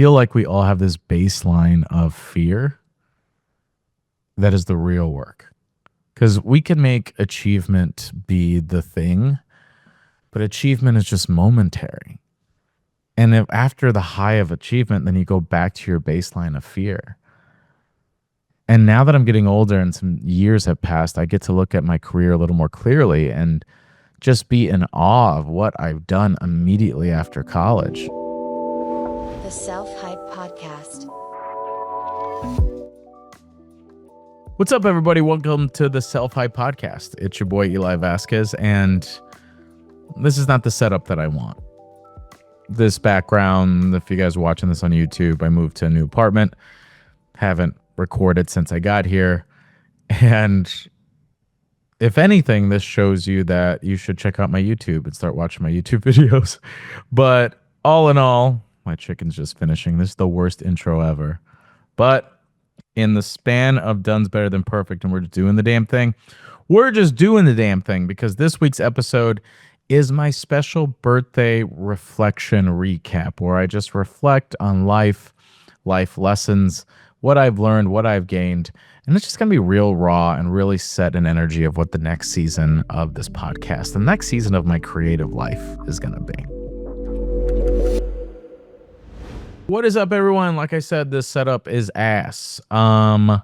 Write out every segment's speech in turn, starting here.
feel like we all have this baseline of fear that is the real work. Because we can make achievement be the thing, but achievement is just momentary. And if after the high of achievement, then you go back to your baseline of fear. And now that I'm getting older and some years have passed, I get to look at my career a little more clearly and just be in awe of what I've done immediately after college. The Self-Hype Podcast. What's up, everybody? Welcome to the Self-Hype Podcast. It's your boy, Eli Vasquez, and this is not the setup that I want. This background, if you guys are watching this on YouTube, I moved to a new apartment. Haven't recorded since I got here. And if anything, this shows you that you should check out my YouTube and start watching my YouTube videos. But all in all, my chicken's just finishing. This is the worst intro ever. But in the span of done's better than perfect and we're just doing the damn thing, we're just doing the damn thing because this week's episode is my special birthday reflection recap where I just reflect on life lessons, what I've learned, what I've gained. And it's just going to be real raw and really set an energy of what the next season of this podcast, the next season of my creative life is going to be. What is up, everyone? Like I said, this setup is ass. But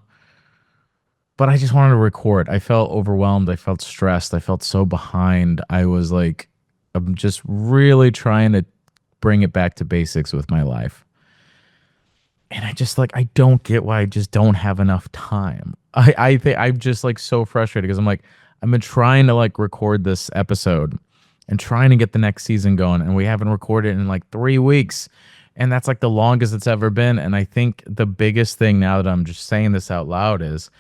I just wanted to record. I felt overwhelmed. I felt stressed. I felt so behind. I was like, I'm just really trying to bring it back to basics with my life. And I don't get why I just don't have enough time. I think I'm just like so frustrated because I'm like, I've been trying to like record this episode and trying to get the next season going. And we haven't recorded in like 3 weeks. And that's like the longest it's ever been. And I think the biggest thing now that I'm just saying this out loud is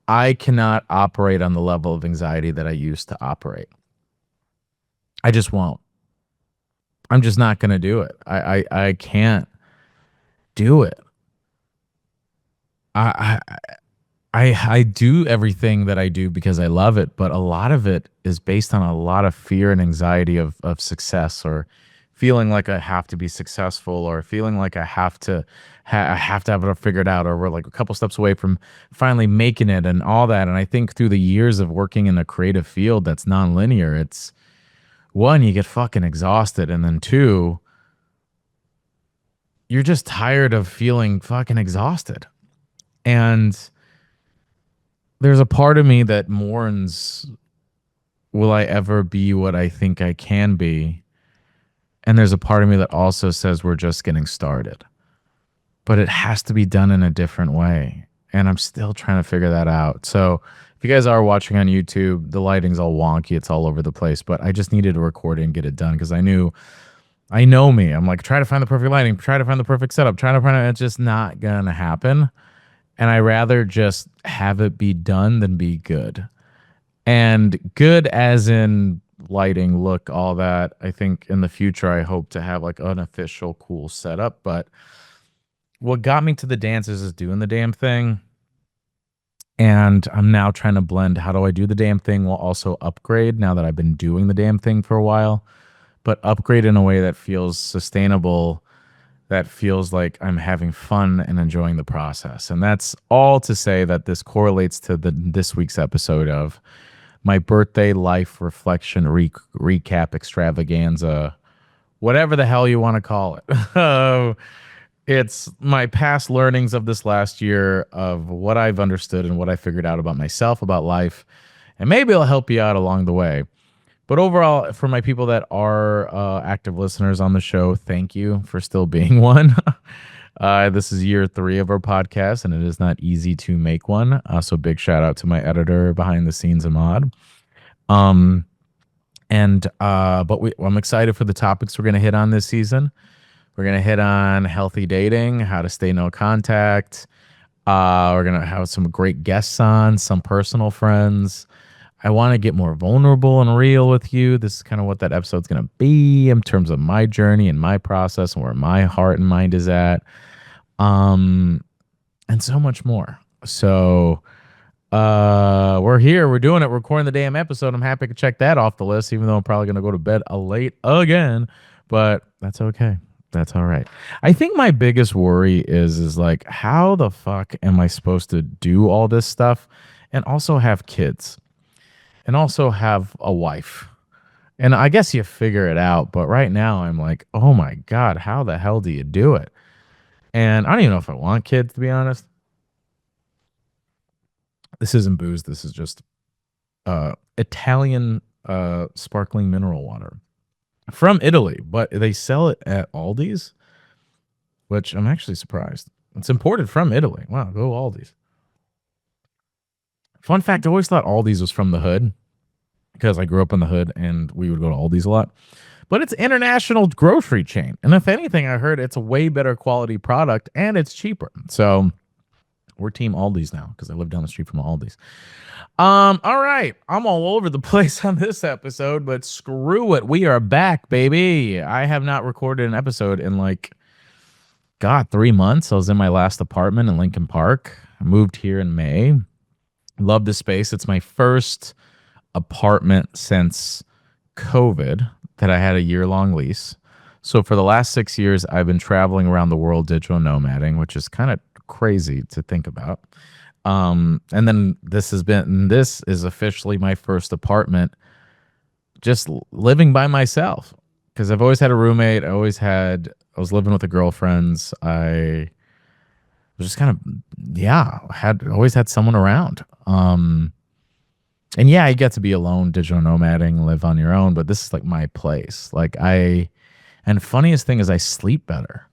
I cannot operate on the level of anxiety that I used to operate. I just won't. I'm just not going to do it. I can't do it. I do everything that I do because I love it, but a lot of it is based on a lot of fear and anxiety of success, or feeling like I have to be successful, or feeling like I have to have it all figured out, or we're like a couple steps away from finally making it and all that. And I think through the years of working in a creative field that's nonlinear, it's one, you get fucking exhausted, and then two, you're just tired of feeling fucking exhausted. And there's a part of me that mourns, will I ever be what I think I can be? And there's a part of me that also says we're just getting started. But it has to be done in a different way. And I'm still trying to figure that out. So if you guys are watching on YouTube, the lighting's all wonky. It's all over the place. But I just needed to record it and get it done because I know me. I'm like, try to find the perfect lighting, try to find the perfect setup, trying to find it. It's just not going to happen. And I rather just have it be done than be good. And good as in lighting, look, all that. I think in the future, I hope to have like an official cool setup. But what got me to the dances is doing the damn thing. And I'm now trying to blend how do I do the damn thing while also upgrade now that I've been doing the damn thing for a while. But upgrade in a way that feels sustainable, that feels like I'm having fun and enjoying the process. And that's all to say that this correlates to this week's episode of my birthday life reflection recap extravaganza, whatever the hell you want to call it. It's my past learnings of this last year of what I've understood and what I figured out about myself, about life, and maybe it'll help you out along the way. But overall, for my people that are active listeners on the show, thank you for still being one. This is year 3 of our podcast, and it is not easy to make one. So big shout out to my editor behind the scenes, Ahmad. I'm excited for the topics we're going to hit on this season. We're going to hit on healthy dating, how to stay no contact. We're going to have some great guests on, some personal friends. I want to get more vulnerable and real with you. This is kind of what that episode's going to be in terms of my journey and my process and where my heart and mind is at. And so much more. So we're here. We're doing it. We're recording the damn episode. I'm happy to check that off the list, even though I'm probably going to go to bed late again. But that's okay. That's all right. I think my biggest worry is like how the fuck am I supposed to do all this stuff and also have kids and also have a wife? And I guess you figure it out, but right now I'm like, "Oh my god, how the hell do you do it?" And I don't even know if I want kids, to be honest. This isn't booze, this is just Italian sparkling mineral water from Italy, but they sell it at Aldi's, which I'm actually surprised. It's imported from Italy. Wow, go Aldi's. Fun fact, I always thought Aldi's was from the hood because I grew up in the hood and we would go to Aldi's a lot. But it's international grocery chain. And if anything, I heard it's a way better quality product and it's cheaper. So we're team Aldi's now because I live down the street from Aldi's. All right. I'm all over the place on this episode, but screw it. We are back, baby. I have not recorded an episode in like, God, 3 months. I was in my last apartment in Lincoln Park. I moved here in May. Love this space. It's my first apartment since COVID that I had a year-long lease. So for the last 6 years, I've been traveling around the world digital nomading, which is kind of crazy to think about. And then this is officially my first apartment just living by myself because I've always had a roommate. I was living with the girlfriends. I was just kind of, yeah, had always had someone around. And yeah, you get to be alone, digital nomading, live on your own, but this is like my place. And funniest thing is I sleep better.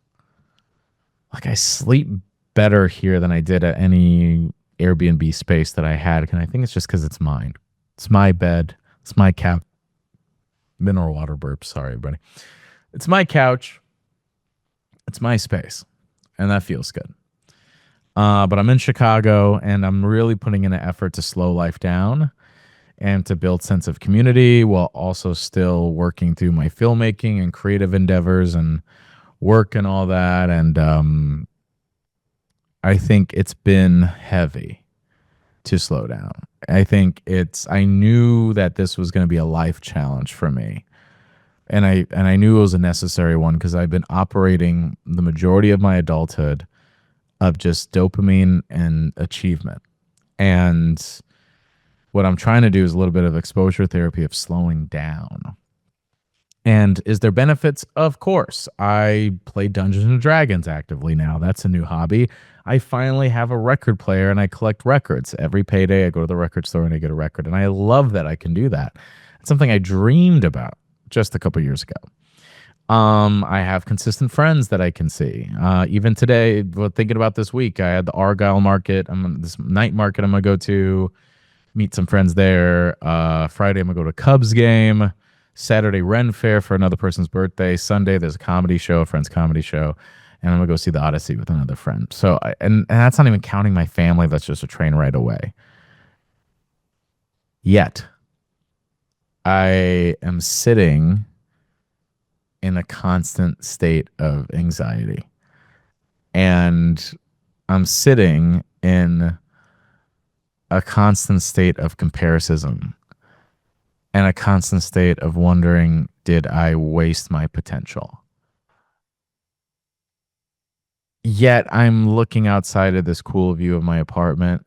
Like I sleep better here than I did at any Airbnb space that I had. And I think it's just because it's mine. It's my bed. It's my couch. Mineral water burp. Sorry, everybody. It's my couch. It's my space. And that feels good. But I'm in Chicago and I'm really putting in an effort to slow life down and to build sense of community while also still working through my filmmaking and creative endeavors and work and all that. And I think it's been heavy to slow down. I knew that this was going to be a life challenge for me. And I knew it was a necessary one because I've been operating the majority of my adulthood of just dopamine and achievement. And what I'm trying to do is a little bit of exposure therapy of slowing down. And is there benefits? Of course. I play Dungeons and Dragons actively now. That's a new hobby. I finally have a record player and I collect records. Every payday I go to the record store and I get a record. And I love that I can do that. It's something I dreamed about just a couple years ago. I have consistent friends that I can see. Even today, thinking about this week, I had the Argyle market. This night market I'm going to go to, meet some friends there. Friday, I'm going to go to a Cubs game. Saturday, Ren Fair for another person's birthday. Sunday, there's a comedy show, a friend's comedy show. And I'm going to go see the Odyssey with another friend. So, and that's not even counting my family. That's just a train ride away. Yet, I am sitting in a constant state of anxiety. And I'm sitting in a constant state of comparison and a constant state of wondering, did I waste my potential? Yet I'm looking outside of this cool view of my apartment.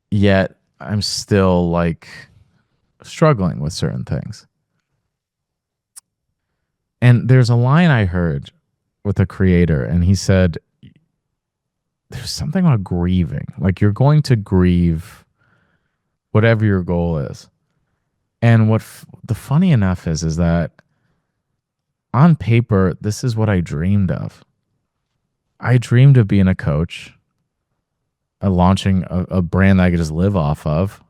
Yet I'm still like struggling with certain things. And there's a line I heard with a creator, and he said, there's something about grieving. Like you're going to grieve whatever your goal is. And the funny enough is that on paper, this is what I dreamed of. I dreamed of being a coach, launching a brand that I could just live off of,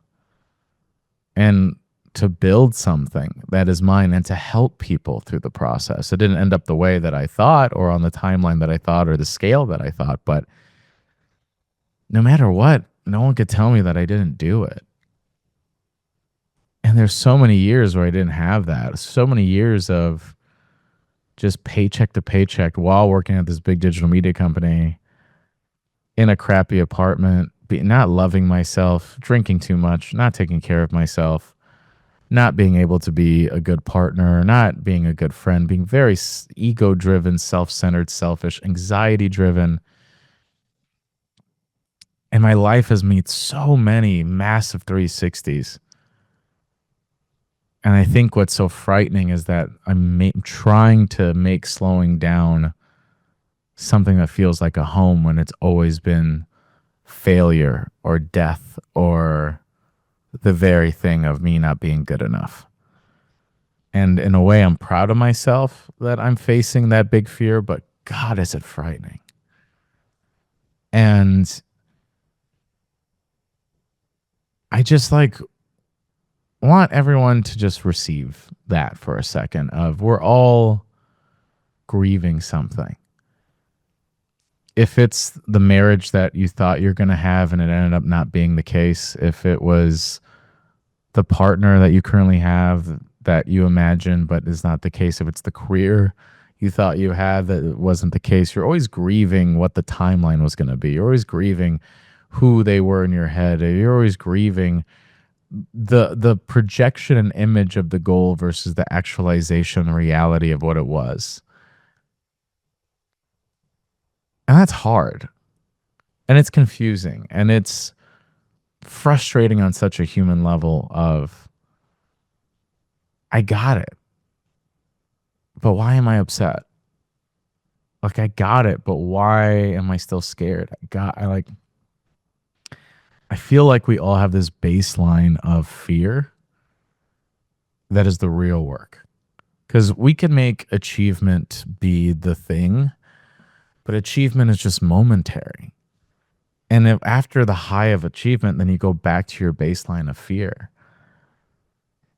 and to build something that is mine and to help people through the process. It didn't end up the way that I thought or on the timeline that I thought or the scale that I thought, but no matter what, no one could tell me that I didn't do it. And there's so many years where I didn't have that. So many years of just paycheck to paycheck while working at this big digital media company in a crappy apartment, not loving myself, drinking too much, not taking care of myself, not being able to be a good partner, not being a good friend, being very ego driven, self centered, selfish, anxiety driven. And my life has made so many massive 360s. And I think what's so frightening is that I'm trying to make slowing down something that feels like a home when it's always been failure or death or the very thing of me not being good enough. And in a way, I'm proud of myself that I'm facing that big fear, but God, is it frightening. And I just like want everyone to just receive that for a second of we're all grieving something. If it's the marriage that you thought you're going to have and it ended up not being the case, if it was the partner that you currently have that you imagine but is not the case, if it's the career you thought you had that it wasn't the case, you're always grieving what the timeline was going to be. You're always grieving who they were in your head. You're always grieving the projection and image of the goal versus the actualization and reality of what it was. And that's hard. And it's confusing. And it's frustrating on such a human level of I got it. But why am I upset? Like I got it, but why am I still scared? I feel like we all have this baseline of fear that is the real work. Because we can make achievement be the thing, but achievement is just momentary. And if after the high of achievement, then you go back to your baseline of fear.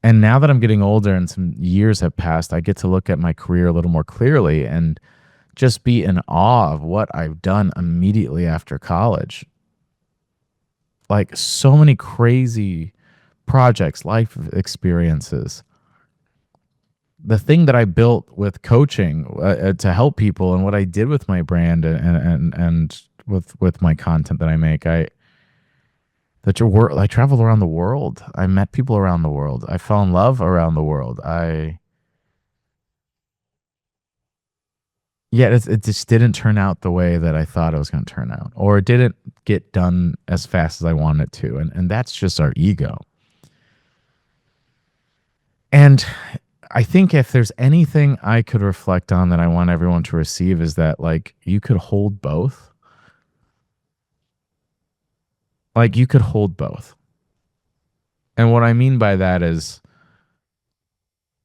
And now that I'm getting older and some years have passed, I get to look at my career a little more clearly and just be in awe of what I've done immediately after college. Like so many crazy projects, life experiences. The thing that I built with coaching to help people, and what I did with my brand and with my content that I make, I traveled around the world. I met people around the world. I fell in love around the world. It just didn't turn out the way that I thought it was going to turn out, or it didn't get done as fast as I wanted it to, and that's just our ego. And I think if there's anything I could reflect on that I want everyone to receive is that like you could hold both. Like you could hold both. And what I mean by that is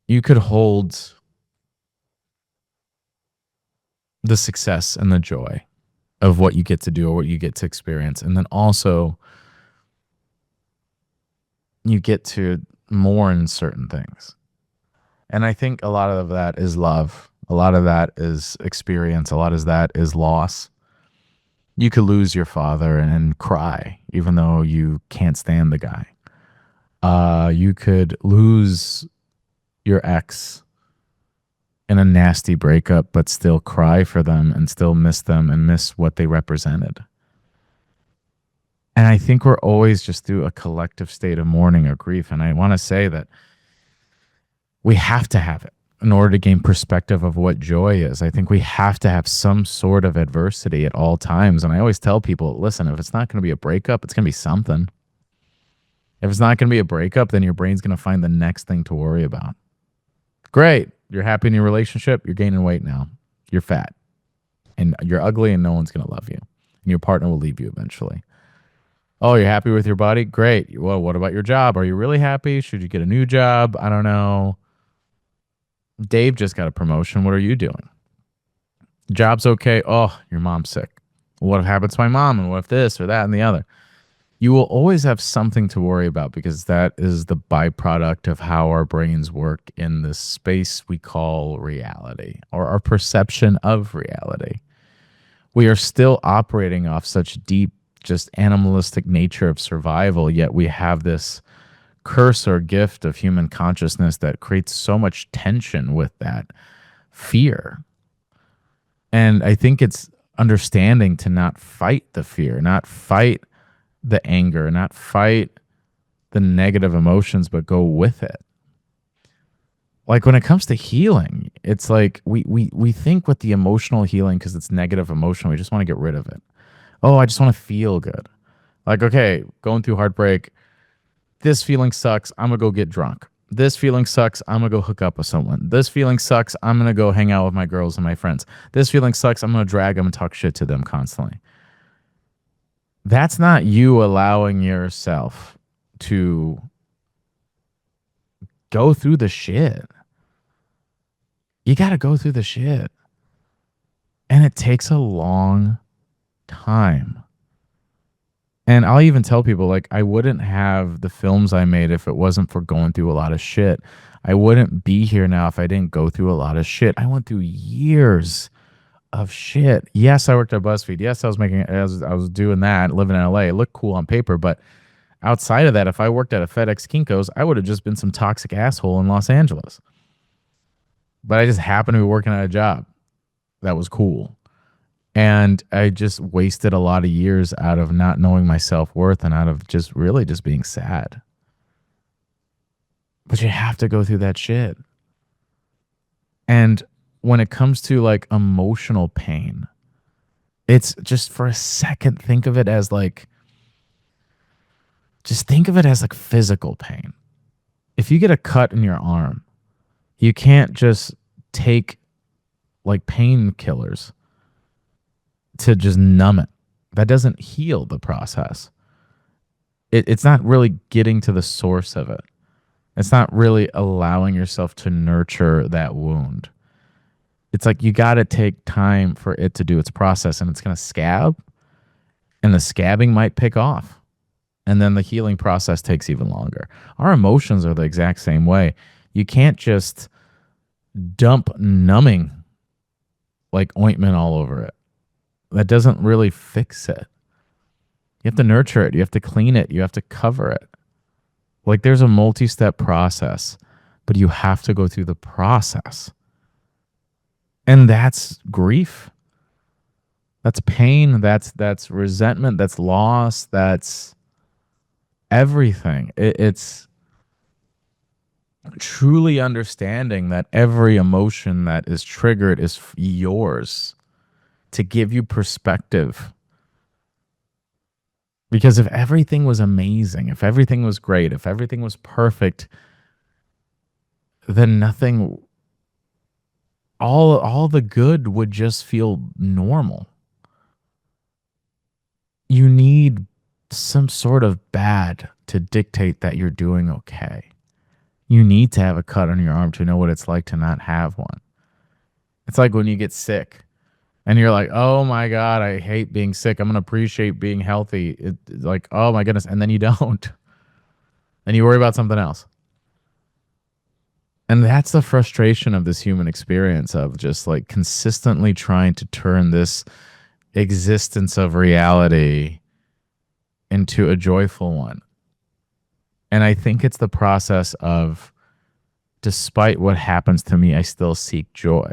you could hold the success and the joy of what you get to do or what you get to experience. And then also you get to mourn certain things. And I think a lot of that is love. A lot of that is experience. A lot of that is loss. You could lose your father and cry, even though you can't stand the guy. You could lose your ex in a nasty breakup, but still cry for them and still miss them and miss what they represented. And I think we're always just through a collective state of mourning or grief. And I want to say that we have to have it in order to gain perspective of what joy is. I think we have to have some sort of adversity at all times. And I always tell people, listen, if it's not going to be a breakup, it's going to be something. If it's not going to be a breakup, then your brain's going to find the next thing to worry about. Great. You're happy in your relationship. You're gaining weight now. You're fat. And you're ugly and no one's going to love you. And your partner will leave you eventually. Oh, you're happy with your body? Great. Well, what about your job? Are you really happy? Should you get a new job? I don't know. Dave just got a promotion. What are you doing? Job's okay. Oh, your mom's sick. What happens to my mom? And what if this or that and the other? You will always have something to worry about because that is the byproduct of how our brains work in this space we call reality, or our perception of reality. We are still operating off such deep, just animalistic nature of survival, yet we have this curse or gift of human consciousness that creates so much tension with that fear. And I think it's understanding to not fight the fear, not fight the anger, not fight the negative emotions, but go with it. like when it comes to healing, it's like we think with the emotional healing because it's negative emotion, we just want to get rid of it. Oh, I just want to feel good. Like, okay, going through heartbreak, this feeling sucks. I'm gonna go get drunk. This feeling sucks. I'm gonna go hook up with someone. This feeling sucks. I'm gonna go hang out with my girls and my friends. This feeling sucks. I'm gonna drag them and talk shit to them constantly. That's not you allowing yourself to go through the shit. You got to go through the shit. And it takes a long time. And I'll even tell people, like, I wouldn't have the films I made if it wasn't for going through a lot of shit. I wouldn't be here now if I didn't go through a lot of shit. I went through years of shit. Yes, I worked at BuzzFeed. Yes, I was doing that, living in LA. It looked cool on paper, but outside of that, if I worked at a FedEx Kinko's, I would have just been some toxic asshole in Los Angeles. But I just happened to be working at a job that was cool. And I just wasted a lot of years out of not knowing my self-worth and out of just really just being sad. But you have to go through that shit. And when it comes to like emotional pain, it's just for a second, just think of it as like physical pain. If you get a cut in your arm, you can't just take like painkillers to just numb it. That doesn't heal the process. It's not really getting to the source of it. It's not really allowing yourself to nurture that wound. It's like you got to take time for it to do its process, and it's going to scab, and the scabbing might pick off. And then the healing process takes even longer. Our emotions are the exact same way. You can't just dump numbing like ointment all over it. That doesn't really fix it. You have to nurture it. You have to clean it. You have to cover it. Like there's a multi-step process, but you have to go through the process. And that's grief. That's pain. That's resentment. That's loss. That's everything. It's truly understanding that every emotion that is triggered is yours to give you perspective. Because if everything was amazing, if everything was great, if everything was perfect, then nothing, all the good would just feel normal. You need some sort of bad to dictate that you're doing okay. You need to have a cut on your arm to know what it's like to not have one. It's like when you get sick and you're like, oh my God, I hate being sick. I'm going to appreciate being healthy. It's like, oh my goodness. And then you don't. And you worry about something else. And that's the frustration of this human experience of just like consistently trying to turn this existence of reality into a joyful one. And I think it's the process of, despite what happens to me, I still seek joy.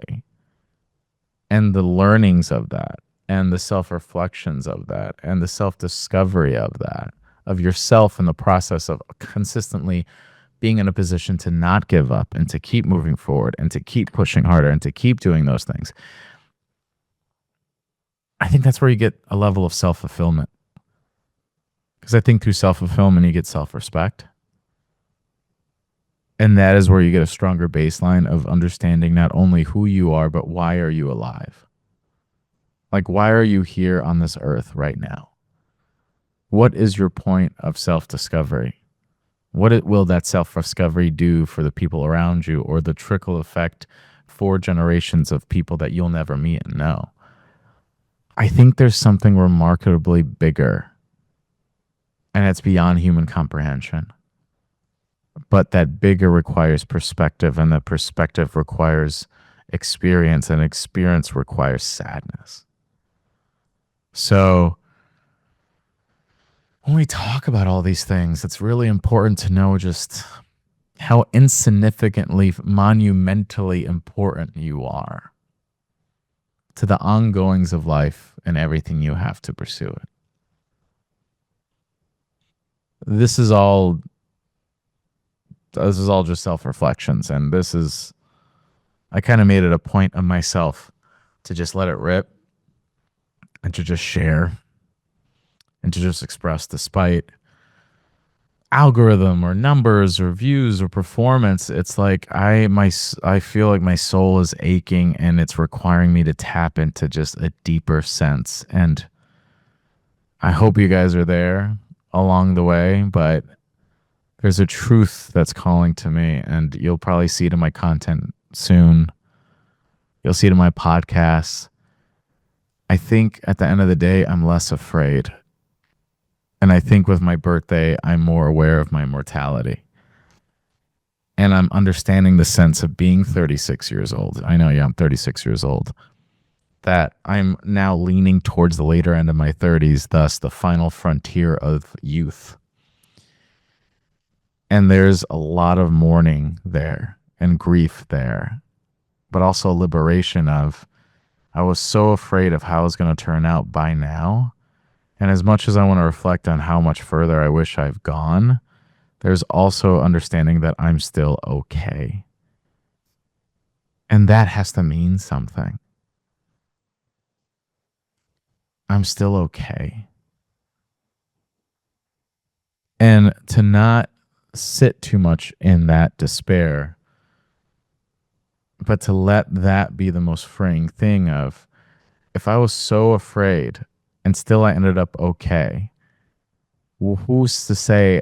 And the learnings of that, and the self-reflections of that, and the self-discovery of that, of yourself in the process of consistently being in a position to not give up and to keep moving forward and to keep pushing harder and to keep doing those things. I think that's where you get a level of self-fulfillment. Because I think through self-fulfillment, you get self-respect. And that is where you get a stronger baseline of understanding not only who you are, but why are you alive? Like, why are you here on this earth right now? What is your point of self-discovery? What will that self-discovery do for the people around you, or the trickle effect for generations of people that you'll never meet and know? I think there's something remarkably bigger, and it's beyond human comprehension. But that bigger requires perspective, and that perspective requires experience, and experience requires sadness. So when we talk about all these things, it's really important to know just how insignificantly, monumentally important you are to the ongoings of life and everything you have to pursue it. This is all all just self-reflections, and I kind of made it a point of myself to just let it rip and to just share and to just express, despite algorithm or numbers or views or performance. It's like I feel like my soul is aching, and it's requiring me to tap into just a deeper sense. And I hope you guys are there along the way, but there's a truth that's calling to me, and you'll probably see it in my content soon. You'll see it in my podcasts. I think at the end of the day, I'm less afraid. And I think with my birthday, I'm more aware of my mortality. And I'm understanding the sense of being 36 years old. I know, yeah, I'm 36 years old. That I'm now leaning towards the later end of my 30s, thus the final frontier of youth. And there's a lot of mourning there and grief there, but also liberation of, I was so afraid of how it's going to turn out by now. And as much as I want to reflect on how much further I wish I've gone, there's also understanding that I'm still okay. And that has to mean something. I'm still okay. And to not sit too much in that despair, but to let that be the most freeing thing of, if I was so afraid and still I ended up okay, well, who's to say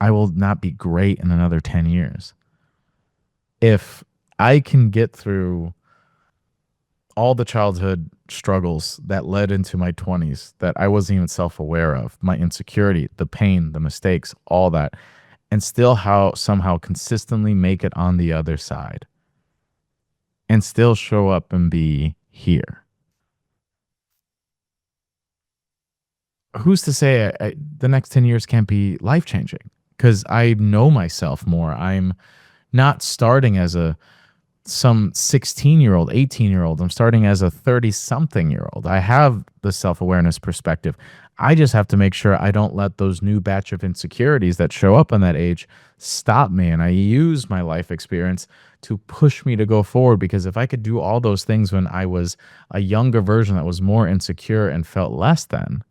I will not be great in another 10 years? If I can get through all the childhood struggles that led into my 20s that I wasn't even self-aware of, my insecurity, the pain, the mistakes, all that, and still somehow consistently make it on the other side and still show up and be here. Who's to say the next 10 years can't be life-changing? Because I know myself more. I'm not starting as some 16-year-old, 18-year-old. I'm starting as a 30-something-year-old. I have the self-awareness perspective. I just have to make sure I don't let those new batch of insecurities that show up in that age stop me. And I use my life experience to push me to go forward, because if I could do all those things when I was a younger version that was more insecure and felt less than,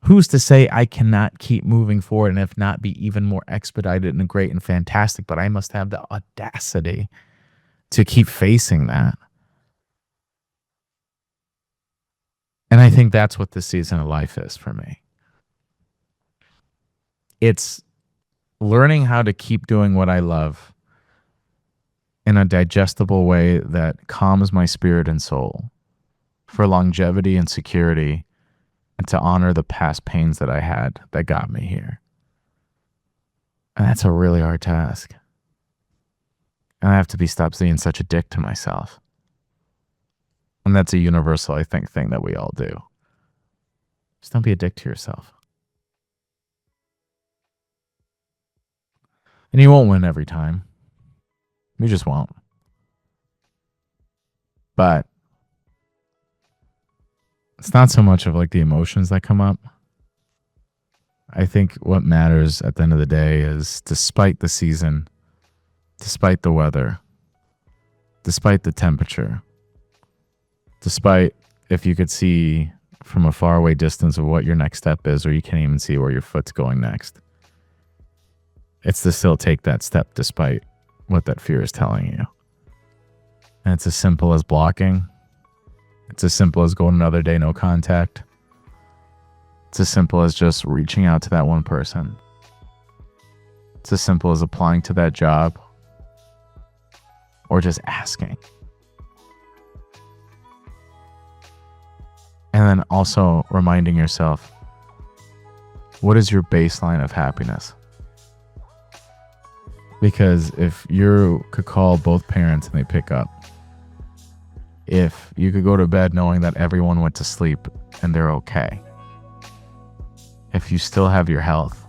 who's to say I cannot keep moving forward, and if not, be even more expedited and great and fantastic? But I must have the audacity to keep facing that. And I think that's what this season of life is for me. It's learning how to keep doing what I love in a digestible way that calms my spirit and soul for longevity and security, and to honor the past pains that I had that got me here. And that's a really hard task. And I have to stop being such a dick to myself. And that's a universal, I think, thing that we all do. Just don't be a dick to yourself. And you won't win every time. You just won't. But it's not so much of like the emotions that come up. I think what matters at the end of the day is, despite the season, despite the weather, despite the temperature, despite if you could see from a faraway distance of what your next step is, or you can't even see where your foot's going next, it's to still take that step despite what that fear is telling you. And it's as simple as blocking. It's as simple as going another day, no contact. It's as simple as just reaching out to that one person. It's as simple as applying to that job, or just asking. And then also reminding yourself, what is your baseline of happiness? Because if you could call both parents and they pick up, if you could go to bed knowing that everyone went to sleep and they're okay, if you still have your health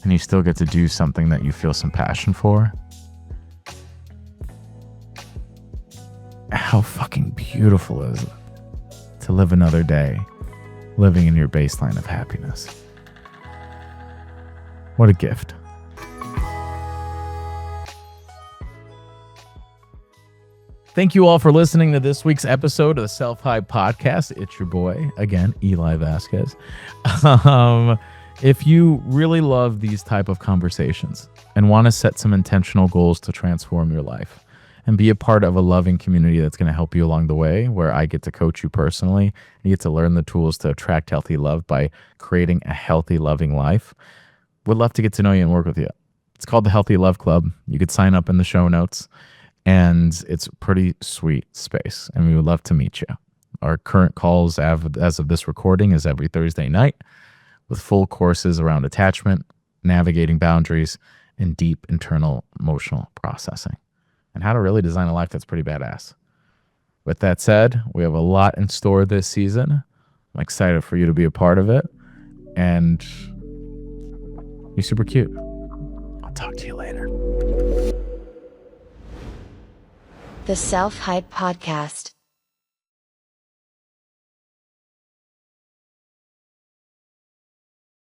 and you still get to do something that you feel some passion for, how fucking beautiful is it to live another day living in your baseline of happiness? What a gift. Thank you all for listening to this week's episode of the Self-Hype Podcast. It's your boy, again, Eli Vasquez. If you really love these type of conversations and want to set some intentional goals to transform your life and be a part of a loving community that's going to help you along the way, where I get to coach you personally, and you get to learn the tools to attract healthy love by creating a healthy, loving life, would love to get to know you and work with you. It's called the Healthy Love Club. You could sign up in the show notes. And it's a pretty sweet space, and we would love to meet you. Our current calls as of this recording is every Thursday night, with full courses around attachment, navigating boundaries, and deep internal emotional processing, and how to really design a life that's pretty badass. With that said, we have a lot in store this season. I'm excited for you to be a part of it, and you're super cute. I'll talk to you later. The Self-Hype Podcast.